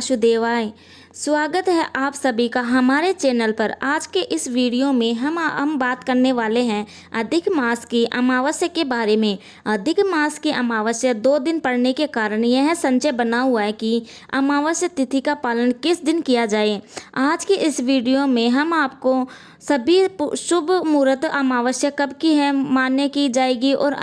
वासुदेवाय। स्वागत है आप सभी का हमारे चैनल पर। आज के इस वीडियो में हम बात करने वाले हैं अधिक मास की अमावस्या के बारे में। अधिक मास की अमावस्या 2 दिन पड़ने के कारण यह संशय बना हुआ है कि अमावस्या तिथि का पालन किस दिन किया जाए। आज की इस वीडियो में हम आपको सभी शुभ मुहूर्त अमावस्या कब की है मान्य की जाएगी और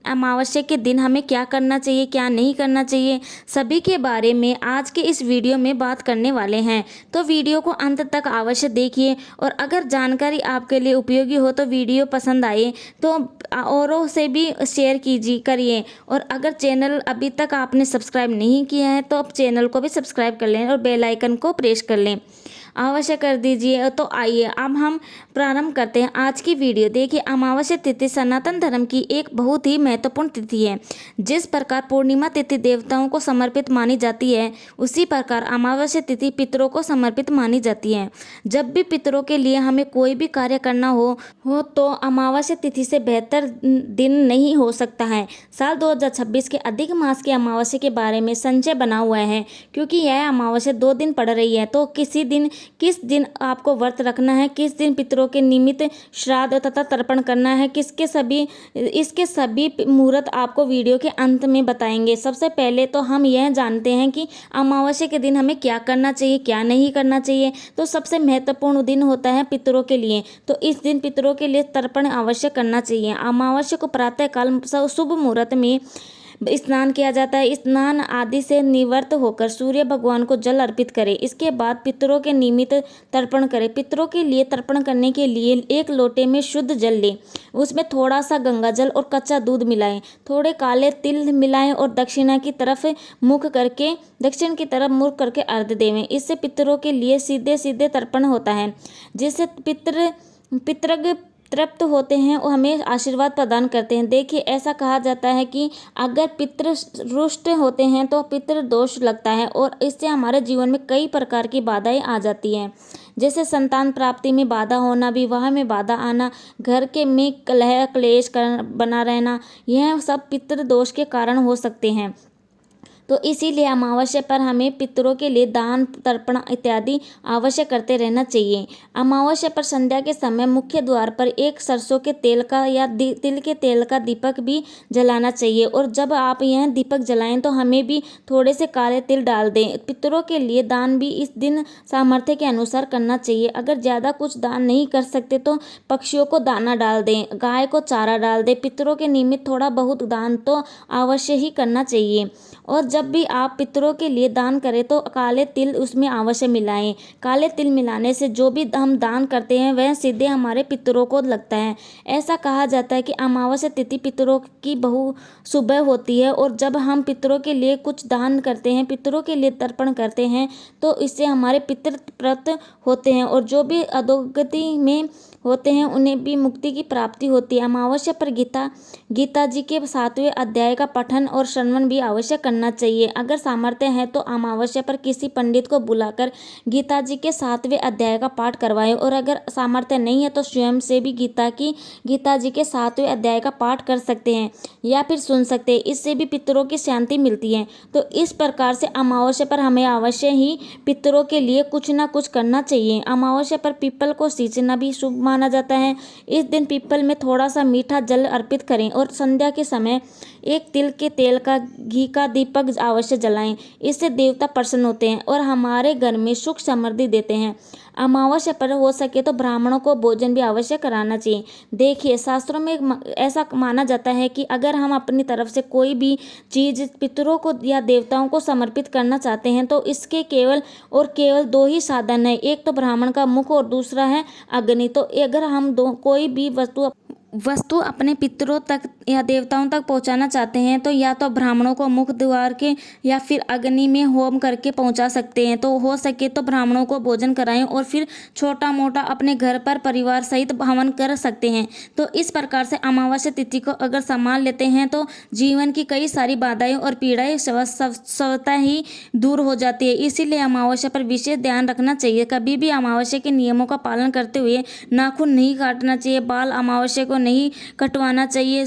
अमावस्या के दिन हमें क्या करना चाहिए क्या नहीं करना चाहिए, सभी के बारे में आज के इस वीडियो में बात करने वाले हैं। तो वीडियो को अंत तक अवश्य देखिए और अगर जानकारी आपके लिए उपयोगी हो तो वीडियो पसंद आए तो औरों से भी शेयर करिए। और अगर चैनल अभी तक आपने सब्सक्राइब नहीं किया है तो अब चैनल को भी सब्सक्राइब कर लें और बेल आइकन को प्रेस कर लें, अवश्य कर दीजिए। तो आइए अब हम प्रारंभ करते हैं आज की वीडियो। देखिए, अमावस्या तिथि सनातन धर्म की एक बहुत ही महत्वपूर्ण तिथि है। जिस प्रकार पूर्णिमा तिथि देवताओं को समर्पित मानी जाती है, उसी प्रकार अमावस्या तिथि पितरों को समर्पित मानी जाती है। जब भी पितरों के लिए हमें कोई भी कार्य करना हो तो अमावस्या तिथि से बेहतर दिन नहीं हो सकता है। साल 2026 के अधिक मास की अमावस्या के बारे में संशय बना हुआ है, क्योंकि यह अमावस्या 2 दिन पड़ रही है। तो किस दिन आपको व्रत रखना है, किस दिन पितरों के निमित्त श्राद्ध तथा तर्पण करना है, इसके सभी मुहूर्त आपको वीडियो के अंत में बताएंगे। सबसे पहले तो हम यह जानते हैं कि अमावस्या के दिन हमें क्या करना चाहिए क्या नहीं करना चाहिए। तो सबसे महत्वपूर्ण दिन होता है पितरों के लिए। तो इस दिन पितरों के लिए तर्पण अवश्य करना चाहिए। अमावस्या को प्रातःकाल शुभ मुहूर्त में स्नान किया जाता है। स्नान आदि से निवृत्त होकर सूर्य भगवान को जल अर्पित करें। इसके बाद पितरों के निमित्त तर्पण करें। पितरों के लिए तर्पण करने के लिए 1 लोटे में शुद्ध जल लें, उसमें थोड़ा सा गंगा जल और कच्चा दूध मिलाएं, थोड़े काले तिल मिलाएं और दक्षिण की तरफ मुख करके अर्घ्य देवें। इससे पितरों के लिए सीधे सीधे तर्पण होता है, जिससे पितृग तृप्त होते हैं और हमें आशीर्वाद प्रदान करते हैं। देखिए, ऐसा कहा जाता है कि अगर पितृ रुष्ट होते हैं तो पितृ दोष लगता है और इससे हमारे जीवन में कई प्रकार की बाधाएं आ जाती हैं, जैसे संतान प्राप्ति में बाधा होना, विवाह में बाधा आना, घर के में कलह क्लेश बना रहना, यह सब पितृ दोष के कारण हो सकते हैं। तो इसीलिए अमावस्या पर हमें पितरों के लिए दान तर्पण इत्यादि अवश्य करते रहना चाहिए। अमावस्या पर संध्या के समय मुख्य द्वार पर एक सरसों के तेल का या तिल के तेल का दीपक भी जलाना चाहिए। और जब आप यह दीपक जलाएं तो हमें भी थोड़े से काले तिल डाल दें। पितरों के लिए दान भी इस दिन सामर्थ्य के अनुसार करना चाहिए। अगर ज़्यादा कुछ दान नहीं कर सकते तो पक्षियों को दाना डाल दें, गाय को चारा डाल दें। पितरों के निमित्त थोड़ा बहुत दान तो अवश्य ही करना चाहिए। और जब भी आप पितरों के लिए दान करें तो काले तिल उसमें अवश्य मिलाएं। काले तिल मिलाने से जो भी हम दान करते हैं वह सीधे हमारे पितरों को लगता है। ऐसा कहा जाता है कि अमावस्या तिथि पितरों की बहु शुभ होती है और जब हम पितरों के लिए कुछ दान करते हैं, पितरों के लिए तर्पण करते हैं, तो इससे हमारे पितृ प्रत होते हैं और जो भी अधोगति में होते हैं उन्हें भी मुक्ति की प्राप्ति होती है। अमावस्या पर गीता जी के 7वें अध्याय का पठन और श्रवण भी अवश्य करना चाहिए। अगर सामर्थ्य है तो अमावस्या पर किसी पंडित को बुलाकर गीता जी के 7वें अध्याय का पाठ करवाएं और अगर सामर्थ्य नहीं है तो स्वयं से भी गीता जी के 7वें अध्याय का पाठ कर सकते हैं या फिर सुन सकते हैं। इससे भी पितरों की शांति मिलती है। तो इस प्रकार से अमावस्या पर हमें अवश्य ही पितरों के लिए कुछ ना कुछ करना चाहिए। अमावस्या पर पीपल को सींचना भी शुभ माना जाता है। इस दिन पीपल में थोड़ा सा मीठा जल अर्पित करें और संध्या के समय 1 तिल के तेल का घी का दीपक अवश्य जलाएं। इससे देवता प्रसन्न होते हैं और हमारे घर में सुख समृद्धि देते हैं। अमावस्या पर हो सके तो ब्राह्मणों को भोजन भी अवश्य कराना चाहिए। देखिए, शास्त्रों में ऐसा माना जाता है कि अगर हम अपनी तरफ से कोई भी चीज़ पितरों को या देवताओं को समर्पित करना चाहते हैं तो इसके केवल 2 ही साधन है। एक तो ब्राह्मण का मुख और दूसरा है अग्नि। तो अगर हम कोई भी वस्तु अपने पितरों तक या देवताओं तक पहुंचाना चाहते हैं तो या तो ब्राह्मणों को मुख द्वार के या फिर अग्नि में होम करके पहुंचा सकते हैं। तो हो सके तो ब्राह्मणों को भोजन कराएं और फिर छोटा मोटा अपने घर पर परिवार सहित हवन कर सकते हैं। तो इस प्रकार से अमावस्या तिथि को अगर संभाल लेते हैं तो जीवन की कई सारी बाधाएं और पीड़ाएं स्वतः ही दूर हो जाती है। इसीलिए अमावस्या पर विशेष ध्यान रखना चाहिए। कभी भी अमावस्या के नियमों का पालन करते हुए नाखून नहीं काटना चाहिए, बाल अमावस्या को नहीं कटवाना चाहिए,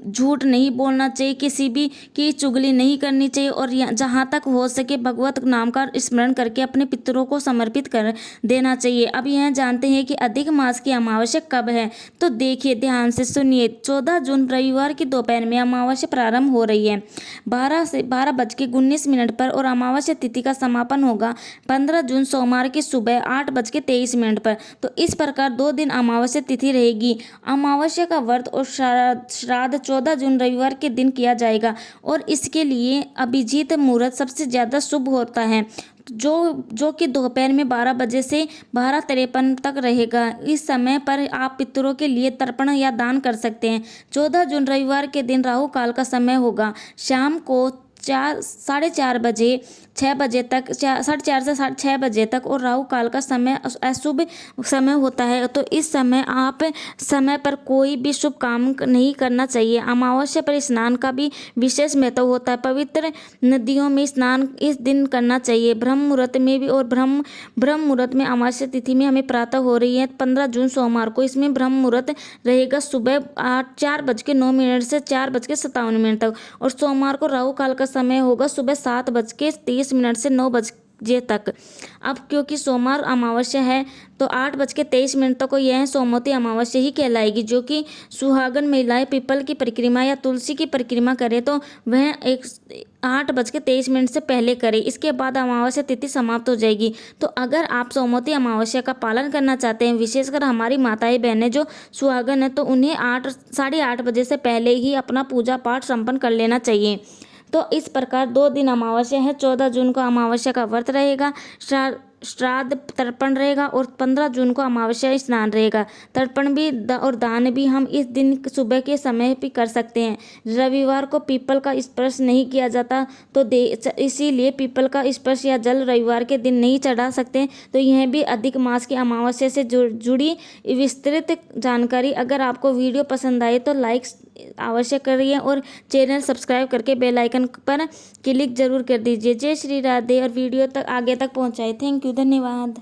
झूठ नहीं बोलना चाहिए, किसी भी की चुगली नहीं करनी चाहिए और जहाँ तक हो सके भगवत नाम का स्मरण करके अपने पितरों को समर्पित कर देना चाहिए। अब यह जानते हैं कि अधिक मास की अमावस्या कब है, तो देखिए ध्यान से सुनिए। 14 जून रविवार की दोपहर में अमावस्या प्रारंभ हो रही है 12:19 पर और अमावस्या तिथि का समापन होगा 15 जून सोमवार की सुबह 8:23 पर। तो इस प्रकार 2 दिन अमावस्या तिथि रहेगी। अमावस्या का व्रत और श्राद्ध 14 जून रविवार के दिन किया जाएगा और इसके लिए अभिजीत मुहूर्त सबसे ज़्यादा शुभ होता है, जो कि दोपहर में 12 बजे से 12:53 तक रहेगा। इस समय पर आप पितरों के लिए तर्पण या दान कर सकते हैं। 14 जून रविवार के दिन राहु काल का समय होगा शाम को 4:30 बजे 6 बजे तक, 4:30 से 6 बजे तक और राहु काल का समय अशुभ समय होता है। तो इस समय आप समय पर कोई भी शुभ काम नहीं करना चाहिए। अमावस्या पर स्नान का भी विशेष महत्व होता है। पवित्र नदियों में स्नान इस दिन करना चाहिए। ब्रह्म मुहूर्त में भी और ब्रह्म मुहूर्त में अमावस्या तिथि में हमें प्रातः हो रही है 15 जून सोमवार को। इसमें ब्रह्म मुहूर्त रहेगा सुबह 4:09 से 4:57 तक और सोमवार को राहु काल का समय होगा सुबह 7:30 से 9 बजे तक। अब क्योंकि सोमवार अमावस्या है तो 8:23 तक को यह सोमवती अमावस्या ही कहलाएगी। जो कि सुहागन महिलाएं पीपल की परिक्रमा या तुलसी की परिक्रमा करें तो वह 8:23 से पहले करें। इसके बाद अमावस्या तिथि समाप्त हो जाएगी। तो अगर आप सोमवती अमावस्या का पालन करना चाहते हैं, विशेषकर हमारी माताएं बहनें जो सुहागन है, तो उन्हें 8 बजे से पहले ही अपना पूजा पाठ संपन्न कर लेना चाहिए। तो इस प्रकार 2 दिन अमावस्या है। 14 जून को अमावस्या का व्रत रहेगा, श्राद्ध तर्पण रहेगा और 15 जून को अमावस्या स्नान रहेगा। तर्पण भी और दान भी हम इस दिन सुबह के समय भी कर सकते हैं। रविवार को पीपल का स्पर्श नहीं किया जाता तो इसीलिए पीपल का स्पर्श या जल रविवार के दिन नहीं चढ़ा सकते। तो यह भी अधिक मास की अमावस्या से जुड़ी विस्तृत जानकारी। अगर आपको वीडियो पसंद आए तो लाइक अवश्य करिए और चैनल सब्सक्राइब करके बेल आइकन पर क्लिक जरूर कर दीजिए। जय श्री राधे और वीडियो तक आगे तक पहुंचाए। थैंक यू, धन्यवाद।